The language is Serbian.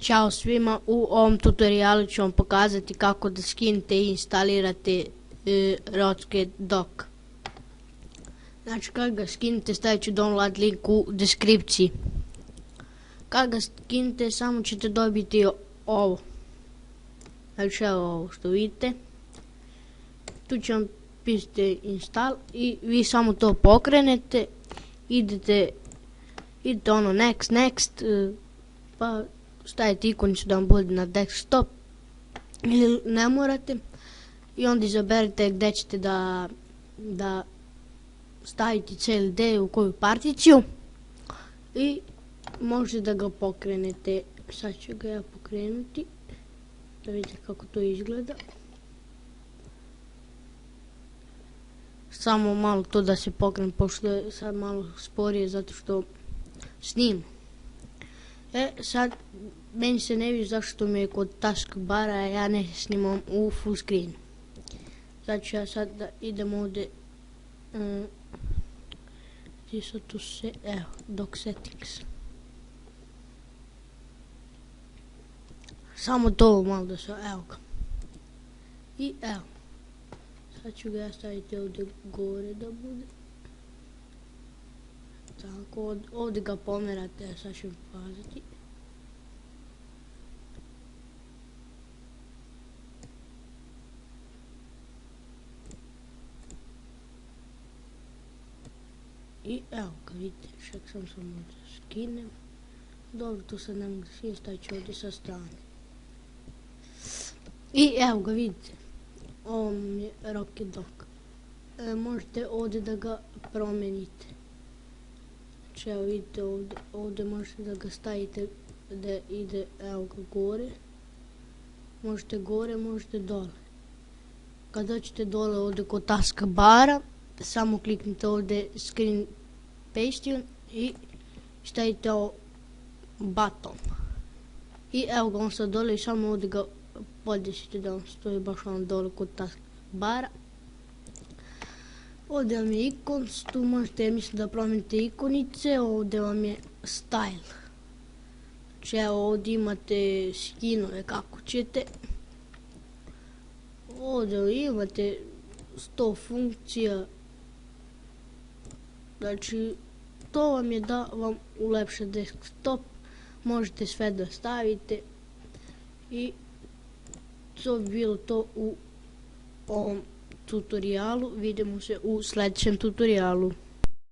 Ćao svima, u ovom tutorialu ću vam pokazati kako da skinete i instalirate Rocket Dock. Znači kad ga skinete stavit ću download link u deskripciji. Kad ga skinete samo ćete dobiti ovo. Znači evo ovo što vidite. Tu će vam pisati install i vi samo to pokrenete. Idete ono next, pa stavite ikonicu da vam bude na desktop ili ne morate i onda izaberete gdje ćete da stavite CLD u koju particiju i možete da ga pokrenete. Sad ću ga ja pokrenuti da vidite kako to izgleda. Samo malo to da se pokrene, pošto je sad malo sporije zato što snima. Sad meni se ne vidi zašto mi je kod taskbara, ja ne snimam u full screen. Sad ću ja sad da idem ovdje, gdje su tu se, evo, dock settings. Samo to malo da se, evo ga. I evo, sad ću ga ja staviti ovdje gore da bude. Tako, ovdje ga pomerate, a sad ću vam pokazati. I evo ga, vidite, čak sam možda skinem. Dobro, tu sad ne mogu da skinem, stavit ću ovdje sa strane. I evo ga, vidite, ovo mi je Rocket Dock. Možete ovdje da ga promenite. Znači evo vidite ovdje možete da ga stavite da ide evo ga gore. Možete gore, možete dole. Kad dođete dole ovdje kod taskbara, samo kliknite ovdje screen paste i stavite ovo button. I evo ga on sad dole i samo ovdje ga podesite da on stoji baš on dole kod taskbara. Ovdje vam je icons, tu možete mislim da promijenite ikonice, ovdje vam je style. Znači evo ovdje imate skinove kako ćete. Ovdje imate 100 funkcija. Znači to vam je da vam ulepša desktop, možete sve da stavite i to bi bilo to u ovom tutorialu. Vidimo se u sljedećem tutorialu.